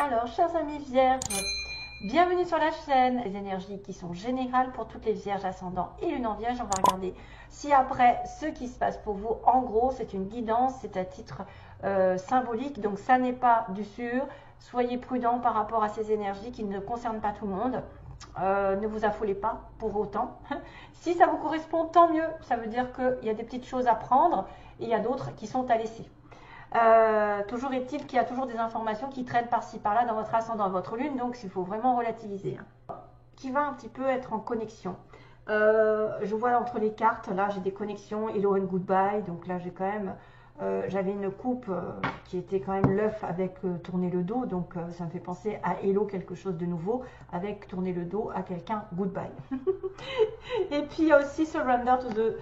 Alors, chers amis vierges, bienvenue sur la chaîne. Les énergies qui sont générales pour toutes les vierges ascendants et lune en vierge. On va regarder si après ce qui se passe pour vous, en gros, c'est une guidance, c'est à titre symbolique. Donc, ça n'est pas du sûr. Soyez prudents par rapport à ces énergies qui ne concernent pas tout le monde. Ne vous affolez pas pour autant. Si ça vous correspond, tant mieux. Ça veut dire qu'il y a des petites choses à prendre et il y a d'autres qui sont à laisser. Toujours est-il qu'il y a toujours des informations qui traînent par-ci par-là dans votre ascendant, votre lune, donc il faut vraiment relativiser. Qui va un petit peu être en connexion. Je vois entre les cartes, là j'ai des connexions, hello and goodbye, donc là j'ai quand même, j'avais une coupe qui était quand même l'œuf avec tourner le dos, donc ça me fait penser à hello, quelque chose de nouveau, avec tourner le dos à quelqu'un, goodbye. Et puis il y a aussi surrender to the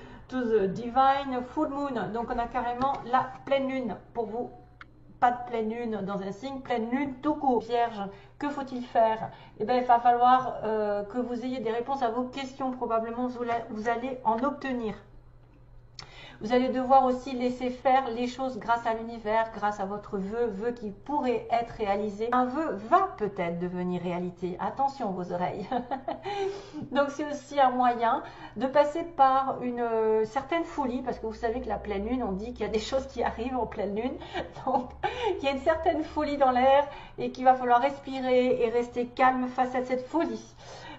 divine full moon, donc on a carrément la pleine lune pour vous. Pas de pleine lune dans un signe, pleine lune tout court. Vierge, que faut-il faire? Eh bien, il va falloir que vous ayez des réponses à vos questions. Probablement, vous allez en obtenir. Vous allez devoir aussi laisser faire les choses grâce à l'univers, grâce à votre vœu qui pourrait être réalisé. Un vœu va peut-être devenir réalité. Attention vos oreilles. Donc c'est aussi un moyen de passer par une certaine folie, parce que vous savez que la pleine lune, on dit qu'il y a des choses qui arrivent en pleine lune. Donc il y a une certaine folie dans l'air et qu'il va falloir respirer et rester calme face à cette folie.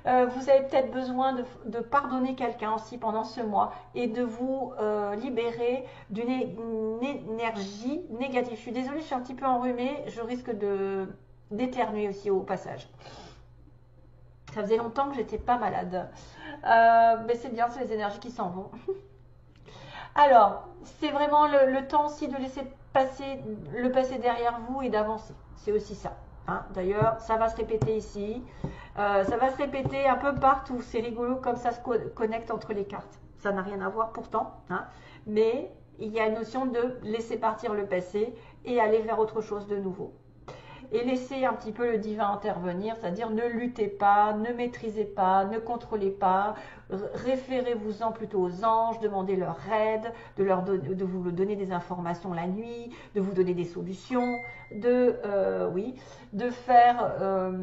Vous avez peut-être besoin de pardonner quelqu'un aussi pendant ce mois et de vous libérer d'une énergie négative. Je suis désolée, je suis un petit peu enrhumée, je risque d'éternuer aussi au passage. Ça faisait longtemps que j'étais pas malade. Mais c'est bien, c'est les énergies qui s'en vont. Alors, c'est vraiment le temps aussi de laisser le passé derrière vous et d'avancer. C'est aussi ça. Hein. D'ailleurs, ça va se répéter ici. Ça va se répéter un peu partout. C'est rigolo comme ça se connecte entre les cartes. Ça n'a rien à voir pourtant. Hein. Mais il y a une notion de laisser partir le passé et aller vers autre chose de nouveau. Et laissez un petit peu le divin intervenir, c'est-à-dire ne luttez pas, ne maîtrisez pas, ne contrôlez pas, référez-vous-en plutôt aux anges, demandez leur aide, de vous donner des informations la nuit, de vous donner des solutions, de faire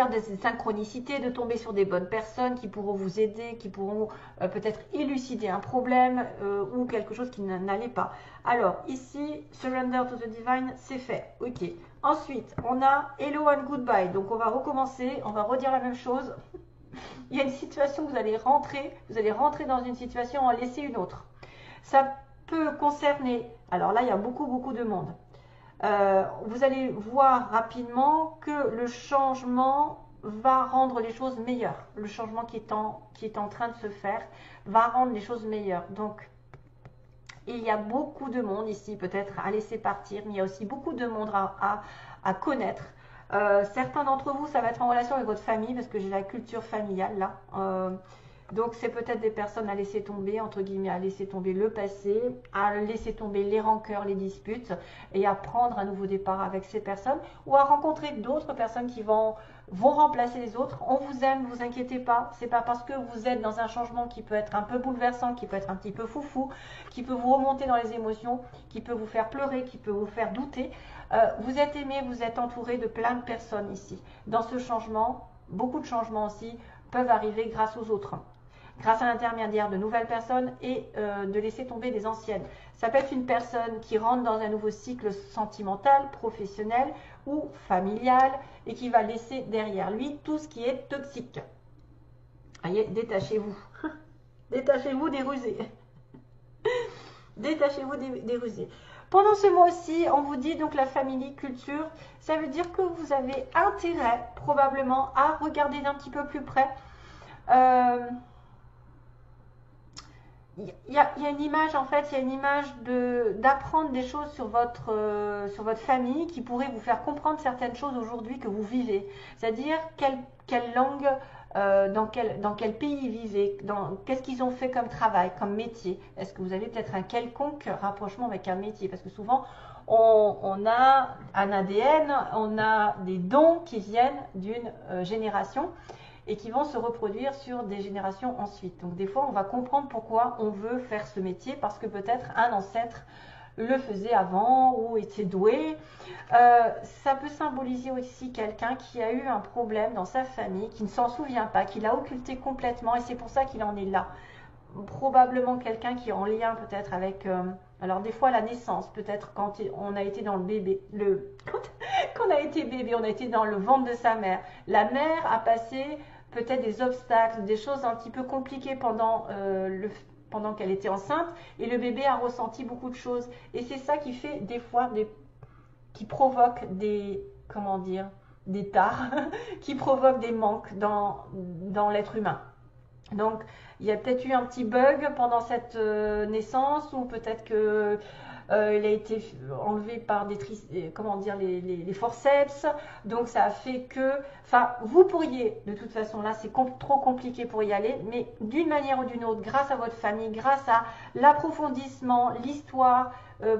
des synchronicités, de tomber sur des bonnes personnes qui pourront vous aider, qui pourront peut-être élucider un problème ou quelque chose qui n'allait pas. Alors ici, surrender to the divine, c'est fait. Ok. Ensuite, on a hello and goodbye. Donc on va recommencer, on va redire la même chose. Il y a une situation où vous allez rentrer dans une situation, en laisser une autre. Ça peut concerner, alors là il y a beaucoup de monde. Vous allez voir rapidement que le changement va rendre les choses meilleures. Le changement qui est en train de se faire va rendre les choses meilleures. Donc, il y a beaucoup de monde ici peut-être à laisser partir, mais il y a aussi beaucoup de monde à connaître. Certains d'entre vous, ça va être en relation avec votre famille, parce que j'ai la culture familiale là. Donc c'est peut-être des personnes à laisser tomber, entre guillemets, à laisser tomber le passé, à laisser tomber les rancœurs, les disputes, et à prendre un nouveau départ avec ces personnes, ou à rencontrer d'autres personnes qui vont remplacer les autres. On vous aime, ne vous inquiétez pas, c'est pas parce que vous êtes dans un changement qui peut être un peu bouleversant, qui peut être un petit peu foufou, qui peut vous remonter dans les émotions, qui peut vous faire pleurer, qui peut vous faire douter. Vous êtes aimé, vous êtes entouré de plein de personnes ici. Dans ce changement, beaucoup de changements aussi peuvent arriver grâce aux autres, grâce à l'intermédiaire de nouvelles personnes et de laisser tomber des anciennes. Ça peut être une personne qui rentre dans un nouveau cycle sentimental, professionnel ou familial et qui va laisser derrière lui tout ce qui est toxique. Voyez, détachez-vous. Détachez-vous des rusés. Détachez-vous des rusés. Pendant ce mois-ci, on vous dit donc la famille culture, ça veut dire que vous avez intérêt probablement à regarder d'un petit peu plus près. Il y a une image, en fait, il y a une image d'apprendre des choses sur votre famille qui pourrait vous faire comprendre certaines choses aujourd'hui que vous vivez. C'est-à-dire quelle langue, dans quel pays ils vivaient, qu'est-ce qu'ils ont fait comme travail, comme métier. Est-ce que vous avez peut-être un quelconque rapprochement avec un métier? Parce que souvent, on a un ADN, on a des dons qui viennent d'une génération et qui vont se reproduire sur des générations ensuite. Donc des fois, on va comprendre pourquoi on veut faire ce métier, parce que peut-être un ancêtre le faisait avant ou était doué. Ça peut symboliser aussi quelqu'un qui a eu un problème dans sa famille, qui ne s'en souvient pas, qui l'a occulté complètement et c'est pour ça qu'il en est là. Probablement quelqu'un qui est en lien peut-être avec, alors des fois la naissance, peut-être quand on a été dans le bébé, quand on a été bébé, on a été dans le ventre de sa mère. La mère a passé peut-être des obstacles, des choses un petit peu compliquées pendant qu'elle était enceinte et le bébé a ressenti beaucoup de choses. Et c'est ça qui fait des fois, qui provoque des, comment dire, des tares, qui provoque des manques dans l'être humain. Donc, il y a peut-être eu un petit bug pendant cette naissance ou peut-être que il a été enlevé par comment dire, les forceps. Donc, ça a fait que, enfin, vous pourriez, de toute façon, là, c'est trop compliqué pour y aller, mais d'une manière ou d'une autre, grâce à votre famille, grâce à l'approfondissement, l'histoire,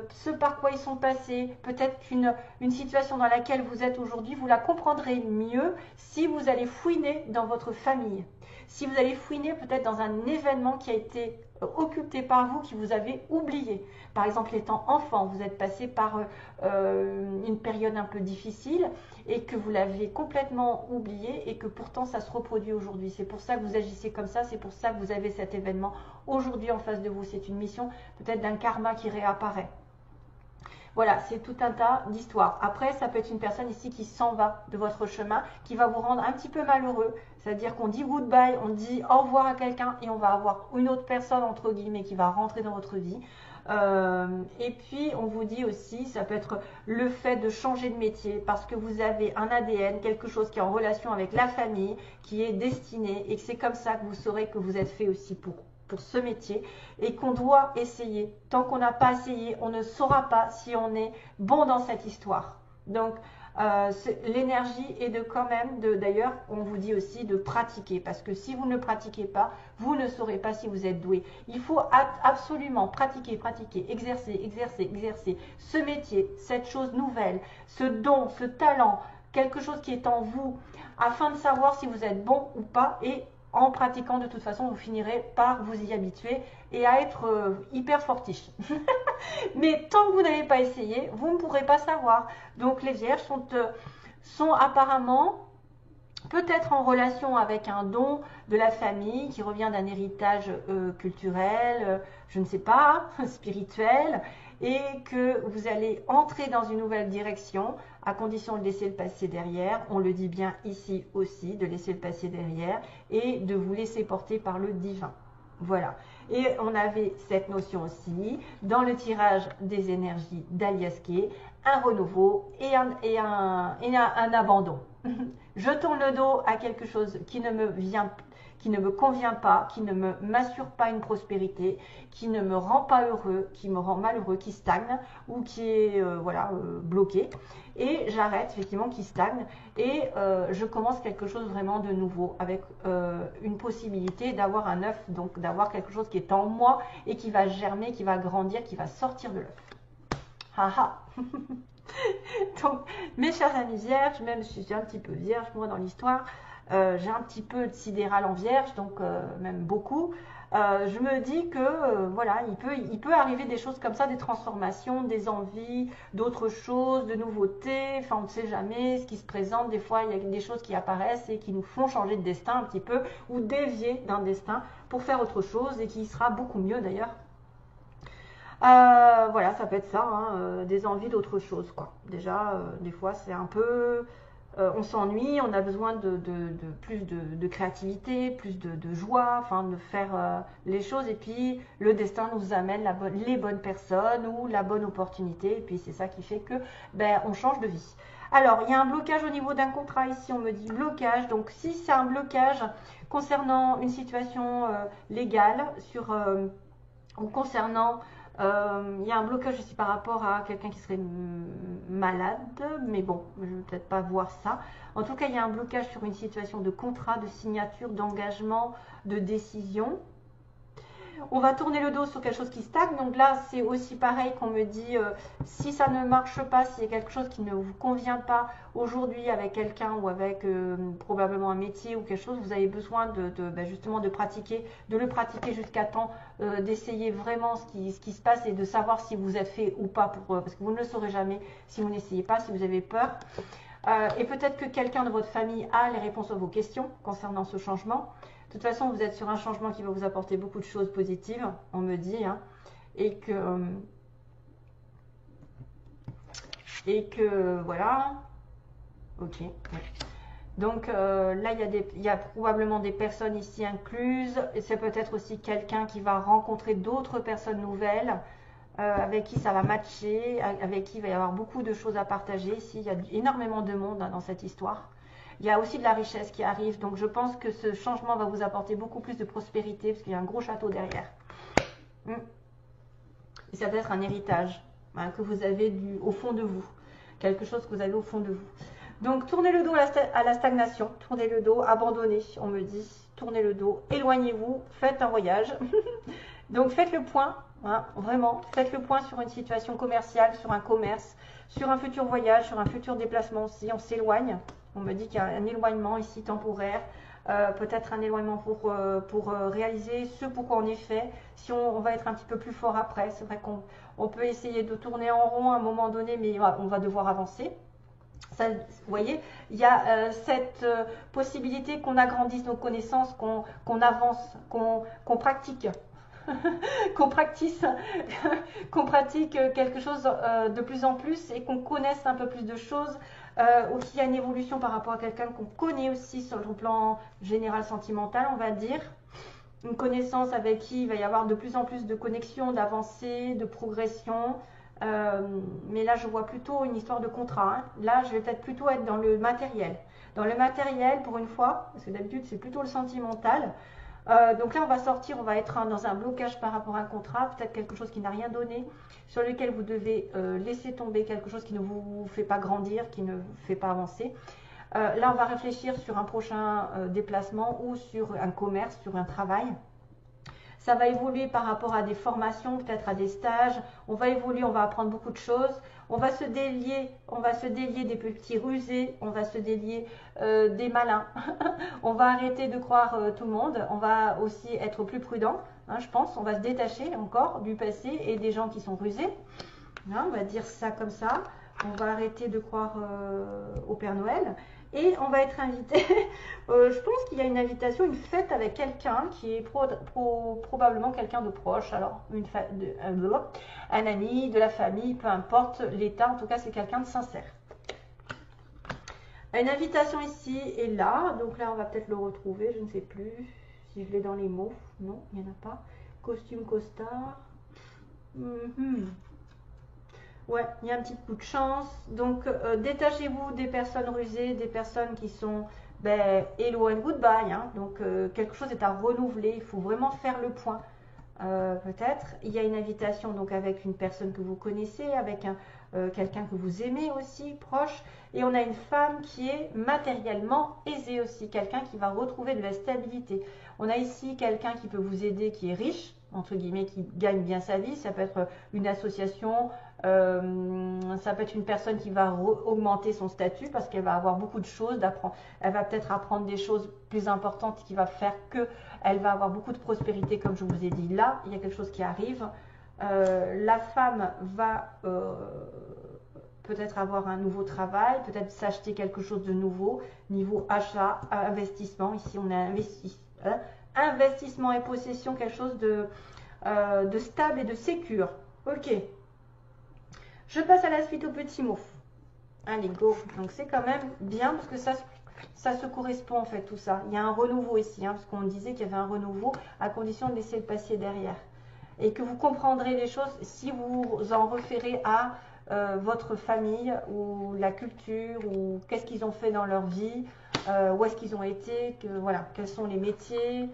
ce par quoi ils sont passés, peut-être qu'une situation dans laquelle vous êtes aujourd'hui, vous la comprendrez mieux si vous allez fouiner dans votre famille. Si vous allez fouiner peut-être dans un événement qui a été occulté par vous, qui vous avez oublié. Par exemple, étant enfant, vous êtes passé par une période un peu difficile et que vous l'avez complètement oublié et que pourtant ça se reproduit aujourd'hui. C'est pour ça que vous agissez comme ça, c'est pour ça que vous avez cet événement aujourd'hui en face de vous. C'est une mission peut-être d'un karma qui réapparaît. Voilà, c'est tout un tas d'histoires. Après, ça peut être une personne ici qui s'en va de votre chemin, qui va vous rendre un petit peu malheureux. C'est-à-dire qu'on dit goodbye, on dit au revoir à quelqu'un et on va avoir une autre personne, entre guillemets, qui va rentrer dans votre vie. Et puis, on vous dit aussi, ça peut être le fait de changer de métier parce que vous avez un ADN, quelque chose qui est en relation avec la famille, qui est destiné et que c'est comme ça que vous saurez que vous êtes fait aussi pour ce métier et qu'on doit essayer. Tant qu'on n'a pas essayé, on ne saura pas si on est bon dans cette histoire. Donc, l'énergie est de quand même, d'ailleurs, on vous dit aussi de pratiquer parce que si vous ne pratiquez pas, vous ne saurez pas si vous êtes doué. Il faut absolument pratiquer, exercer, ce métier, cette chose nouvelle, ce don, ce talent, quelque chose qui est en vous afin de savoir si vous êtes bon ou pas et en pratiquant, de toute façon, vous finirez par vous y habituer et à être hyper fortiche. Mais tant que vous n'avez pas essayé, vous ne pourrez pas savoir. Donc les vierges sont apparemment peut-être en relation avec un don de la famille qui revient d'un héritage culturel, je ne sais pas, spirituel, et que vous allez entrer dans une nouvelle direction à condition de laisser le passé derrière. On le dit bien ici aussi, de laisser le passé derrière et de vous laisser porter par le divin. Voilà. Et on avait cette notion aussi dans le tirage des énergies d'Aliaské, un renouveau et un abandon. Je tourne le dos à quelque chose qui ne me convient pas, qui ne m'assure pas une prospérité, qui ne me rend pas heureux, qui me rend malheureux, qui stagne ou qui est bloqué. Et j'arrête, effectivement, qui stagne et je commence quelque chose vraiment de nouveau avec une possibilité d'avoir un œuf, donc d'avoir quelque chose qui est en moi et qui va germer, qui va grandir, qui va sortir de l'œuf. Haha. Donc, mes chers amis vierges, même si je suis un petit peu vierge, moi, dans l'histoire, j'ai un petit peu de sidéral en vierge, donc même beaucoup. Je me dis que voilà, il peut arriver des choses comme ça, des transformations, des envies, d'autres choses, de nouveautés. Enfin, on ne sait jamais ce qui se présente. Des fois, il y a des choses qui apparaissent et qui nous font changer de destin un petit peu ou dévier d'un destin pour faire autre chose et qui sera beaucoup mieux d'ailleurs. Voilà, ça peut être ça, hein, des envies d'autre chose, quoi. Déjà, des fois, c'est un peu... on s'ennuie, on a besoin de plus de créativité, plus de joie, enfin, de faire les choses. Et puis, le destin nous amène les bonnes personnes ou la bonne opportunité. Et puis, c'est ça qui fait que, on change de vie. Alors, il y a un blocage au niveau d'un contrat ici, on me dit blocage. Donc, si c'est un blocage concernant une situation légale ou concernant... il y a un blocage aussi par rapport à quelqu'un qui serait malade, mais bon, je ne vais peut-être pas voir ça. En tout cas, il y a un blocage sur une situation de contrat, de signature, d'engagement, de décision. On va tourner le dos sur quelque chose qui stagne. Donc là, c'est aussi pareil qu'on me dit, si ça ne marche pas, s'il y a quelque chose qui ne vous convient pas aujourd'hui avec quelqu'un ou avec probablement un métier ou quelque chose, vous avez besoin justement de pratiquer, de le pratiquer jusqu'à temps d'essayer vraiment ce qui se passe et de savoir si vous êtes fait ou pas, parce que vous ne le saurez jamais si vous n'essayez pas, si vous avez peur. Et peut-être que quelqu'un de votre famille a les réponses à vos questions concernant ce changement. De toute façon, vous êtes sur un changement qui va vous apporter beaucoup de choses positives, on me dit, hein, et que voilà. Ok. Ouais. Donc là, il y a probablement des personnes ici incluses, et c'est peut-être aussi quelqu'un qui va rencontrer d'autres personnes nouvelles, avec qui ça va matcher, avec qui il va y avoir beaucoup de choses à partager. Ici, il y a énormément de monde, hein, dans cette histoire. Il y a aussi de la richesse qui arrive, donc je pense que ce changement va vous apporter beaucoup plus de prospérité, parce qu'il y a un gros château derrière. Et ça peut être un héritage, hein, que vous avez au fond de vous, quelque chose que vous avez au fond de vous. Donc tournez le dos à la stagnation, tournez le dos, abandonnez, on me dit, tournez le dos, éloignez-vous, faites un voyage. Donc faites le point, hein, vraiment, faites le point sur une situation commerciale, sur un commerce, sur un futur voyage, sur un futur déplacement aussi, on s'éloigne. On me dit qu'il y a un éloignement ici temporaire, peut-être un éloignement pour réaliser ce pourquoi on est fait. Si on va être un petit peu plus fort après, c'est vrai qu'on peut essayer de tourner en rond à un moment donné, mais on va devoir avancer. Ça, vous voyez, il y a cette possibilité qu'on agrandisse nos connaissances, qu'on avance, qu'on pratique. qu'on pratique quelque chose de plus en plus et qu'on connaisse un peu plus de choses, ou qu'il y a une évolution par rapport à quelqu'un qu'on connaît aussi sur le plan général sentimental, on va dire. Une connaissance avec qui il va y avoir de plus en plus de connexions, d'avancées, de progression. Mais là, je vois plutôt une histoire de contrat, hein. Là, je vais peut-être plutôt être dans le matériel. Dans le matériel, pour une fois, parce que d'habitude, c'est plutôt le sentimental. Donc là, on va sortir, on va être dans un blocage par rapport à un contrat, peut-être quelque chose qui n'a rien donné, sur lequel vous devez laisser tomber quelque chose qui ne vous fait pas grandir, qui ne vous fait pas avancer. Là, on va réfléchir sur un prochain déplacement ou sur un commerce, sur un travail. Ça va évoluer par rapport à des formations, peut-être à des stages. On va évoluer, on va apprendre beaucoup de choses. On va se délier des petits rusés, on va se délier des malins. On va arrêter de croire tout le monde. On va aussi être plus prudent, hein, je pense. On va se détacher encore du passé et des gens qui sont rusés. Hein, on va dire ça comme ça. On va arrêter de croire au Père Noël. Et on va être invité, je pense qu'il y a une invitation, une fête avec quelqu'un qui est probablement quelqu'un de proche, alors un ami, de la famille, peu importe l'état, en tout cas c'est quelqu'un de sincère. Une invitation ici et là, donc là on va peut-être le retrouver, je ne sais plus si je l'ai dans les mots, non, il n'y en a pas. Costume, costard. Ouais, il y a un petit coup de chance. Donc, détachez-vous des personnes rusées, des personnes qui sont hello and goodbye. Hein. Donc, quelque chose est à renouveler. Il faut vraiment faire le point. Peut-être. Il y a une invitation donc avec une personne que vous connaissez, avec quelqu'un que vous aimez aussi, proche. Et on a une femme qui est matériellement aisée aussi. Quelqu'un qui va retrouver de la stabilité. On a ici quelqu'un qui peut vous aider, qui est riche, entre guillemets, qui gagne bien sa vie. Ça peut être une association. Ça peut être une personne qui va augmenter son statut parce qu'elle va avoir beaucoup de choses d'apprendre. Elle va peut-être apprendre des choses plus importantes qui va faire qu'elle va avoir beaucoup de prospérité, comme je vous ai dit. Là, il y a quelque chose qui arrive. La femme va peut-être avoir un nouveau travail, peut-être s'acheter quelque chose de nouveau, niveau achat, investissement. Ici, on a investissement et possession, quelque chose de stable et de sécure. Ok. Je passe à la suite aux petits mots. Allez, go. Donc, c'est quand même bien parce que ça se correspond en fait, tout ça. Il y a un renouveau ici, hein, parce qu'on disait qu'il y avait un renouveau à condition de laisser le passé derrière. Et que vous comprendrez les choses si vous en référez à votre famille ou la culture ou qu'est-ce qu'ils ont fait dans leur vie, où est-ce qu'ils ont été, voilà, quels sont les métiers,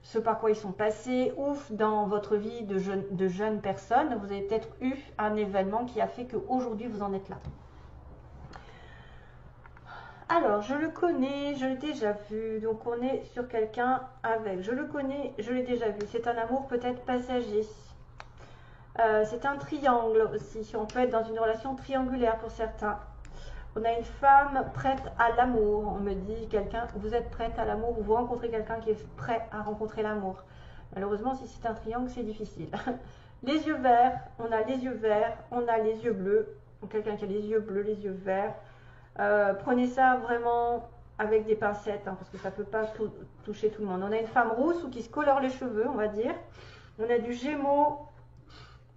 ce par quoi ils sont passés, ou dans votre vie de jeune personne, vous avez peut-être eu un événement qui a fait qu'aujourd'hui vous en êtes là. Alors, je le connais, je l'ai déjà vu. Donc, on est sur quelqu'un avec. Je le connais, je l'ai déjà vu. C'est un amour peut-être passager. C'est un triangle aussi. On peut être dans une relation triangulaire pour certains. On a une femme prête à l'amour. On me dit quelqu'un, vous êtes prête à l'amour ou vous rencontrez quelqu'un qui est prêt à rencontrer l'amour. Malheureusement, si c'est un triangle, c'est difficile. Les yeux verts, on a les yeux verts, on a les yeux bleus. Quelqu'un qui a les yeux bleus, les yeux verts. Prenez ça vraiment avec des pincettes, hein, parce que ça ne peut pas toucher tout le monde. On a une femme rousse ou qui se colore les cheveux, on va dire. On a du Gémeaux.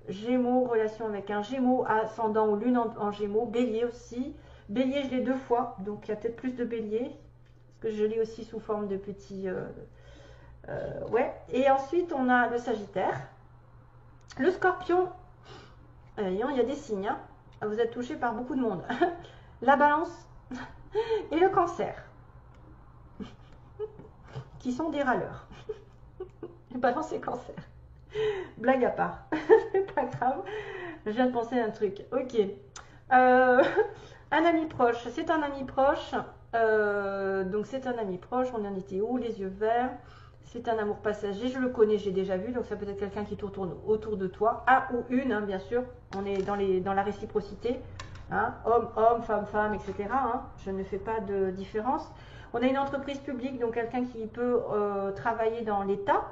Gémeaux, relation avec un Gémeaux, ascendant ou lune en Gémeaux. Bélier aussi. Bélier, je l'ai 2 fois, donc il y a peut-être plus de bélier. Parce que je l'ai aussi sous forme de petits... ouais. Et ensuite, on a le Sagittaire. Le Scorpion. Il y a des signes. Hein. Vous êtes touché par beaucoup de monde. La Balance et le Cancer. Qui sont des râleurs. Balance et Cancer. Blague à part. C'est pas grave. Je viens de penser à un truc. Ok. Un ami proche. C'est un ami proche. Donc c'est un ami proche. On en était où? Les yeux verts. C'est un amour passager. Je le connais, j'ai déjà vu. Donc ça peut être quelqu'un qui tourne autour de toi. Un ou une, hein, bien sûr. On est dans la réciprocité. Hein, homme, homme, femme, femme, etc. Hein. Je ne fais pas de différence. On a une entreprise publique, donc quelqu'un qui peut travailler dans l'État.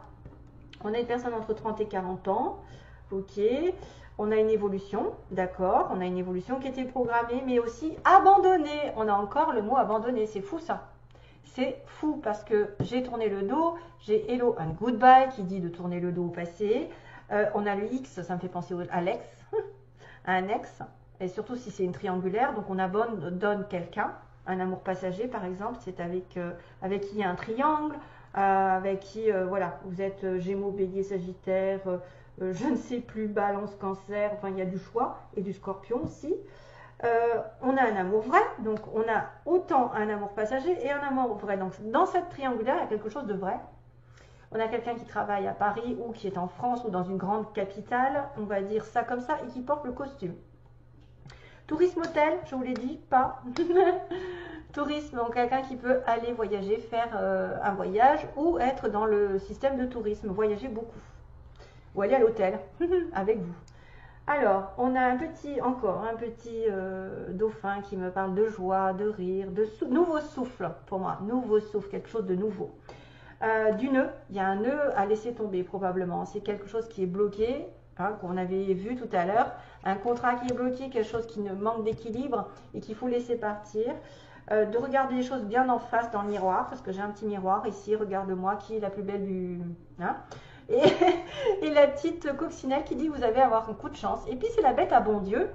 On a une personne entre 30 et 40 ans. Ok. On a une évolution, d'accord. On a une évolution qui était programmée, mais aussi abandonnée. On a encore le mot abandonné. C'est fou ça. C'est fou parce que j'ai tourné le dos. J'ai hello and goodbye qui dit de tourner le dos au passé. On a le X, ça me fait penser à l'ex, à un ex. Et surtout si c'est une triangulaire, donc on abandonne quelqu'un, un amour passager par exemple, c'est avec qui il y a un triangle, avec qui, voilà, vous êtes Gémeaux, Bélier, Sagittaire, je ne sais plus, Balance, Cancer, enfin il y a du choix, et du Scorpion aussi. On a un amour vrai, donc on a autant un amour passager et un amour vrai. Donc dans cette triangulaire, il y a quelque chose de vrai. On a quelqu'un qui travaille à Paris ou qui est en France ou dans une grande capitale, on va dire ça comme ça, et qui porte le costume. Tourisme hôtel, je vous l'ai dit, pas. Tourisme, donc quelqu'un qui peut aller voyager, faire un voyage ou être dans le système de tourisme, voyager beaucoup. Ou aller à l'hôtel avec vous. Alors, on a encore un petit dauphin qui me parle de joie, de rire, de nouveau souffle pour moi. Nouveau souffle, quelque chose de nouveau. Du nœud, il y a un nœud à laisser tomber probablement. C'est quelque chose qui est bloqué. Hein, qu'on avait vu tout à l'heure, un contrat qui est bloqué, quelque chose qui ne manque d'équilibre et qu'il faut laisser partir, de regarder les choses bien en face dans le miroir, parce que j'ai un petit miroir ici, regarde-moi, qui est la plus belle du... Hein, et la petite coccinelle qui dit vous allez avoir un coup de chance. Et puis c'est la bête à bon Dieu,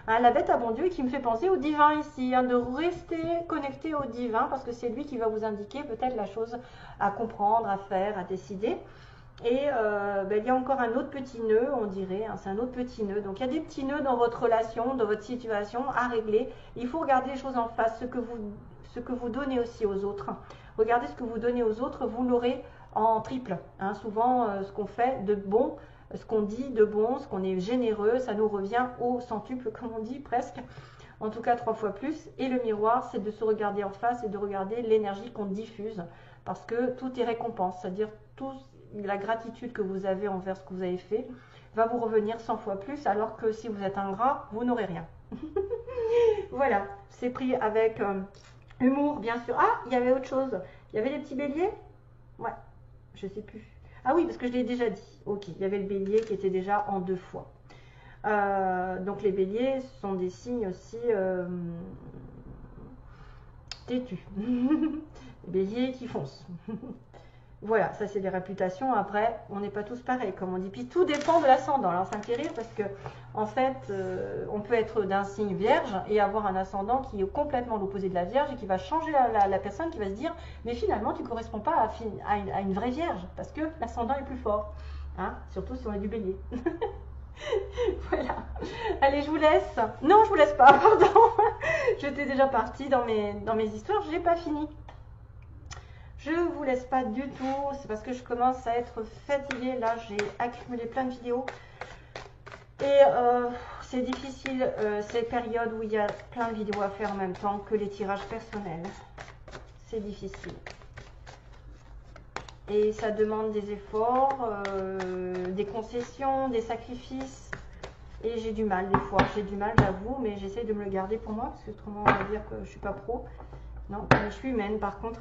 hein, la bête à bon Dieu qui me fait penser au divin ici, hein, de rester connecté au divin, parce que c'est lui qui va vous indiquer peut-être la chose à comprendre, à faire, à décider. Et il y a encore un autre petit nœud, on dirait, hein, c'est un autre petit nœud. Donc il y a des petits nœuds dans votre relation, dans votre situation à régler. Il faut regarder les choses en face, ce que vous donnez aussi aux autres. Regardez ce que vous donnez aux autres, vous l'aurez en triple. Hein. Souvent, ce qu'on fait de bon, ce qu'on dit de bon, ce qu'on est généreux, ça nous revient au centuple, comme on dit presque. En tout cas 3 fois plus. Et le miroir, c'est de se regarder en face et de regarder l'énergie qu'on diffuse. Parce que tout est récompense, c'est-à-dire la gratitude que vous avez envers ce que vous avez fait va vous revenir 100 fois plus, alors que si vous êtes ingrat, vous n'aurez rien. Voilà, c'est pris avec humour, bien sûr. Ah, il y avait autre chose. Il y avait les petits béliers. Ouais, je sais plus. Ah oui, parce que je l'ai déjà dit. Ok, il y avait le bélier qui était déjà en 2 fois. Donc les béliers sont des signes aussi têtus. Les béliers qui foncent. Voilà, ça c'est des réputations. Après, on n'est pas tous pareils, comme on dit. Puis tout dépend de l'ascendant. Alors ça me fait rire parce que, en fait, on peut être d'un signe vierge et avoir un ascendant qui est complètement l'opposé de la vierge et qui va changer la personne, qui va se dire, mais finalement, tu ne corresponds pas à une vraie vierge parce que l'ascendant est plus fort. Hein, surtout si on est du bélier. Voilà. Allez, je vous laisse. Non, je vous laisse pas, pardon. J'étais déjà partie dans mes histoires, je n'ai pas fini. Je vous laisse pas du tout, c'est parce que je commence à être fatiguée. Là, j'ai accumulé plein de vidéos. Et c'est difficile ces périodes où il y a plein de vidéos à faire en même temps que les tirages personnels. C'est difficile. Et ça demande des efforts, des concessions, des sacrifices. Et j'ai du mal des fois. J'ai du mal, j'avoue, mais j'essaie de me le garder pour moi, parce que autrement on va dire que je suis pas pro. Non, mais je suis humaine par contre.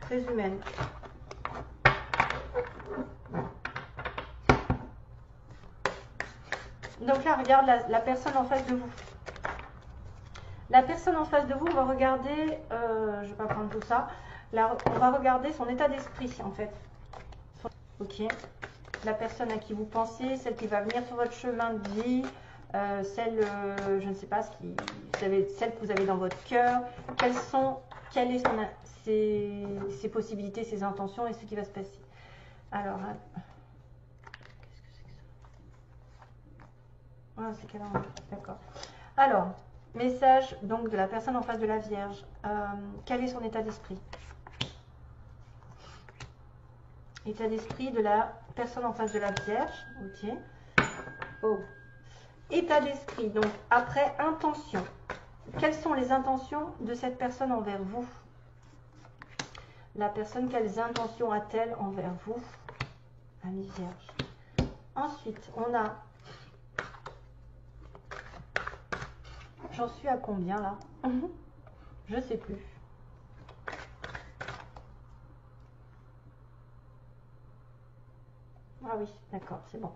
Très humaine. Donc là, regarde la personne en face de vous. La personne en face de vous, on va regarder, je ne vais pas prendre tout ça, là, on va regarder son état d'esprit en fait. Ok. La personne à qui vous pensez, celle qui va venir sur votre chemin de vie, celle, je ne sais pas, celle que vous avez dans votre cœur, quelles sont ses possibilités, ses intentions et ce qui va se passer. Alors, qu'est-ce que c'est que ça? Ah, c'est quelle heure? D'accord. Alors, message donc de la personne en face de la Vierge. Quel est son état d'esprit? État d'esprit de la personne en face de la Vierge. Ok. Oh. État d'esprit. Donc, après, intention. Quelles sont les intentions de cette personne envers vous? La personne, quelles intentions a-t-elle envers vous? Ami Vierge. Ensuite, on a... J'en suis à combien là? Je sais plus. Ah oui, d'accord, c'est bon.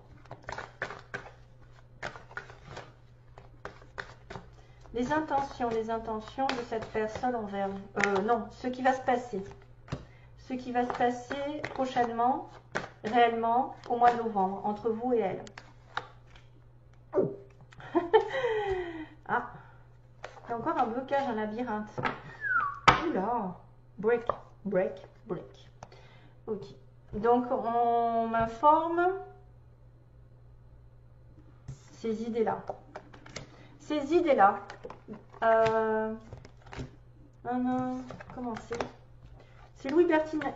Les intentions de cette personne envers vous. Non, ce qui va se passer. Ce qui va se passer prochainement, réellement, au mois de novembre, entre vous et elle. Ah, il y a encore un blocage, un labyrinthe. Oula, break, break, break. Ok. Donc, on m'informe ces idées-là. Ces idées-là. Comment c'est? C'est Louis Bertignac.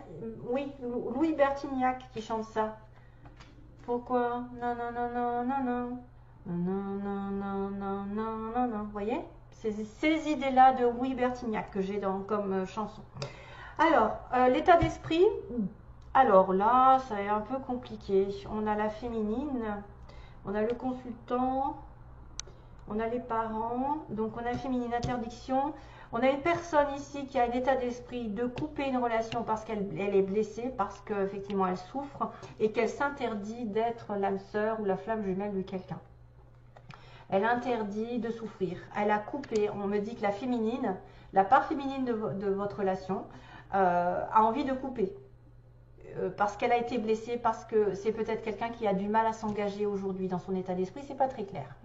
Oui, Louis Bertignac qui chante ça. Pourquoi? Non, non, non, non, non, non. Non, non, non, non, non, non, non. Vous voyez? C'est ces idées-là de Louis Bertignac que j'ai comme chanson. Alors, l'état d'esprit. Alors là, ça est un peu compliqué. On a la féminine, on a le consultant, on a les parents, donc on a féminine, interdiction. On a une personne ici qui a un état d'esprit de couper une relation parce qu'elle est blessée, parce qu'effectivement elle souffre et qu'elle s'interdit d'être l'âme sœur ou la flamme jumelle de quelqu'un. Elle interdit de souffrir. Elle a coupé, on me dit que la féminine, la part féminine de votre relation a envie de couper. Parce qu'elle a été blessée, parce que c'est peut-être quelqu'un qui a du mal à s'engager aujourd'hui dans son état d'esprit, c'est pas très clair.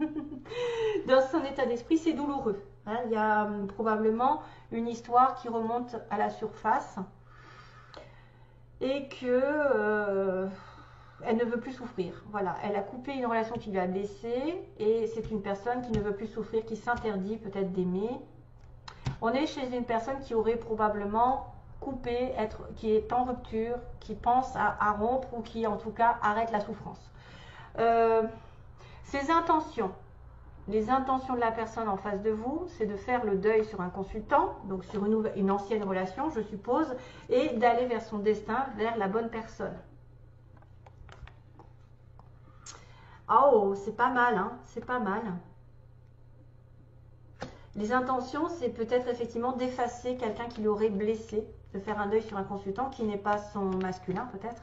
Dans son état d'esprit, c'est douloureux. Hein, il y a probablement une histoire qui remonte à la surface et que elle ne veut plus souffrir. Voilà, elle a coupé une relation qui lui a blessée et c'est une personne qui ne veut plus souffrir, qui s'interdit peut-être d'aimer. On est chez une personne qui aurait probablement coupé, qui est en rupture, qui pense à rompre ou qui en tout cas arrête la souffrance. Ses intentions, les intentions de la personne en face de vous, c'est de faire le deuil sur un consultant, donc sur une ancienne relation, je suppose, et d'aller vers son destin, vers la bonne personne. Oh, c'est pas mal, hein, c'est pas mal. Les intentions, c'est peut-être effectivement d'effacer quelqu'un qui l'aurait blessé, de faire un deuil sur un consultant qui n'est pas son masculin peut-être,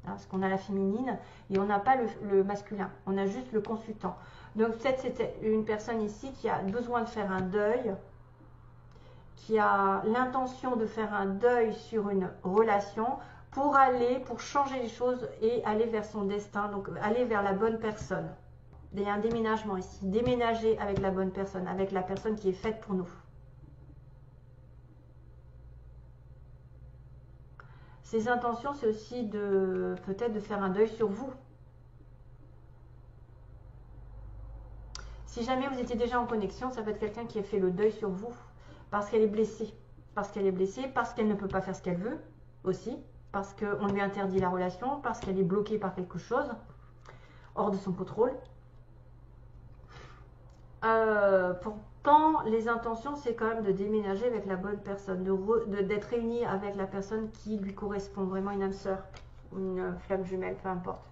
hein, parce qu'on a la féminine et on n'a pas le masculin, on a juste le consultant. Donc peut-être c'était une personne ici qui a besoin de faire un deuil, qui a l'intention de faire un deuil sur une relation pour changer les choses et aller vers son destin, donc aller vers la bonne personne. Il y a un déménagement ici, déménager avec la bonne personne, avec la personne qui est faite pour nous. Ses intentions, c'est aussi peut-être de faire un deuil sur vous. Si jamais vous étiez déjà en connexion, ça peut être quelqu'un qui a fait le deuil sur vous parce qu'elle est blessée. Parce qu'elle est blessée, parce qu'elle ne peut pas faire ce qu'elle veut aussi, parce qu'on lui interdit la relation, parce qu'elle est bloquée par quelque chose. hors de son contrôle. Pourtant, les intentions, c'est quand même de déménager avec la bonne personne, d'être réuni avec la personne qui lui correspond, vraiment une âme sœur, une flamme jumelle, peu importe.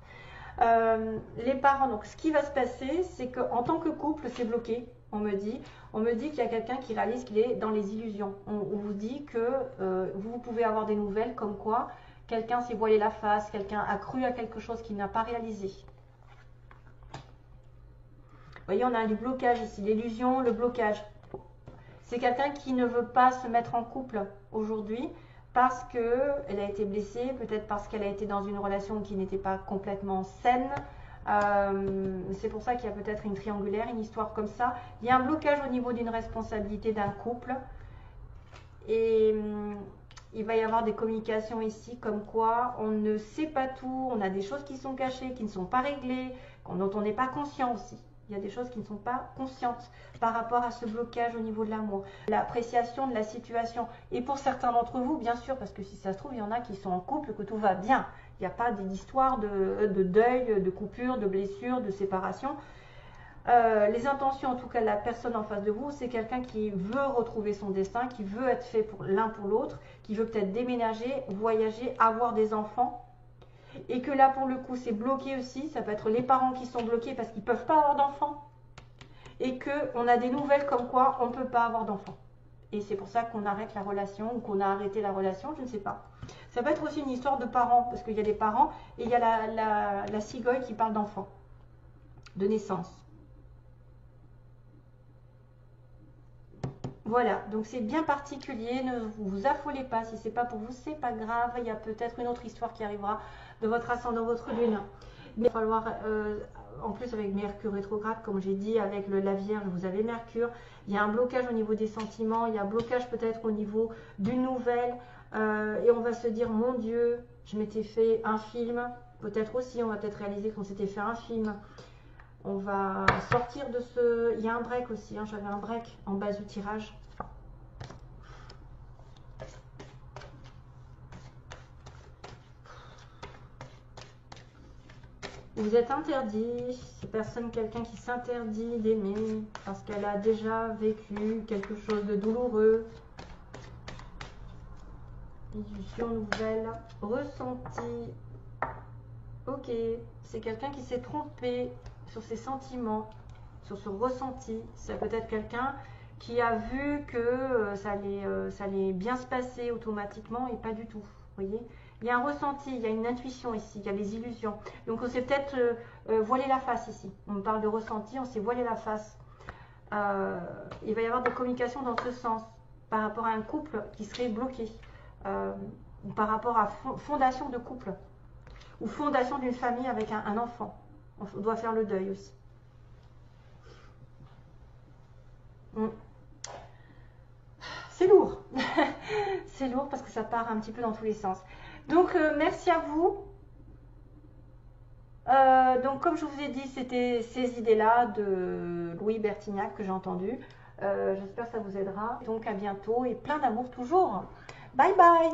Les parents, donc ce qui va se passer, c'est qu'en tant que couple, c'est bloqué. On me dit qu'il y a quelqu'un qui réalise qu'il est dans les illusions. On vous dit que vous pouvez avoir des nouvelles comme quoi quelqu'un s'est voilé la face, quelqu'un a cru à quelque chose qu'il n'a pas réalisé. Vous voyez, on a du blocage ici, l'illusion, le blocage. C'est quelqu'un qui ne veut pas se mettre en couple aujourd'hui parce qu'elle a été blessée, peut-être parce qu'elle a été dans une relation qui n'était pas complètement saine. C'est pour ça qu'il y a peut-être une triangulaire, une histoire comme ça. Il y a un blocage au niveau d'une responsabilité d'un couple. Et il va y avoir des communications ici comme quoi on ne sait pas tout, on a des choses qui sont cachées, qui ne sont pas réglées, dont on n'est pas conscient aussi. Il y a des choses qui ne sont pas conscientes par rapport à ce blocage au niveau de l'amour. L'appréciation de la situation. Et pour certains d'entre vous, bien sûr, parce que si ça se trouve, il y en a qui sont en couple, que tout va bien. Il n'y a pas d'histoire de deuil, de coupure, de blessure, de séparation. Les intentions, en tout cas, de la personne en face de vous, c'est quelqu'un qui veut retrouver son destin, qui veut être fait pour l'un pour l'autre, qui veut peut-être déménager, voyager, avoir des enfants. Et que là, pour le coup, c'est bloqué aussi. Ça peut être les parents qui sont bloqués parce qu'ils ne peuvent pas avoir d'enfants. Et qu'on a des nouvelles comme quoi on ne peut pas avoir d'enfants. Et c'est pour ça qu'on arrête la relation ou qu'on a arrêté la relation, je ne sais pas. Ça peut être aussi une histoire de parents, parce qu'il y a des parents et il y a la cigogne qui parle d'enfants, de naissance. Voilà, donc c'est bien particulier, ne vous affolez pas, si c'est pas pour vous, c'est pas grave, il y a peut-être une autre histoire qui arrivera de votre ascendant, votre lune. Mais il va falloir, en plus avec Mercure rétrograde, comme j'ai dit, avec la Vierge, vous avez Mercure, il y a un blocage au niveau des sentiments, il y a un blocage peut-être au niveau d'une nouvelle, et on va se dire, mon Dieu, je m'étais fait un film, peut-être aussi, on va peut-être réaliser qu'on s'était fait un film. On va sortir de ce... Il y a un break aussi, hein, j'avais un break en base du tirage. Vous êtes interdit, c'est quelqu'un qui s'interdit d'aimer parce qu'elle a déjà vécu quelque chose de douloureux. Illusion nouvelle, ressenti. Ok, c'est quelqu'un qui s'est trompé sur ses sentiments, sur ce ressenti. C'est peut-être quelqu'un qui a vu que ça allait bien se passer automatiquement et pas du tout. Vous voyez, il y a un ressenti, il y a une intuition ici, il y a les illusions. Donc on s'est peut-être voilé la face ici. On me parle de ressenti, on s'est voilé la face. Il va y avoir des communications dans ce sens par rapport à un couple qui serait bloqué, ou par rapport à fondation de couple ou fondation d'une famille avec un enfant. On doit faire le deuil aussi. C'est lourd. C'est lourd parce que ça part un petit peu dans tous les sens. Donc, merci à vous. Donc, comme je vous ai dit, c'était ces idées-là de Louis Bertignac que j'ai entendues. J'espère que ça vous aidera. Donc, à bientôt et plein d'amour toujours. Bye bye.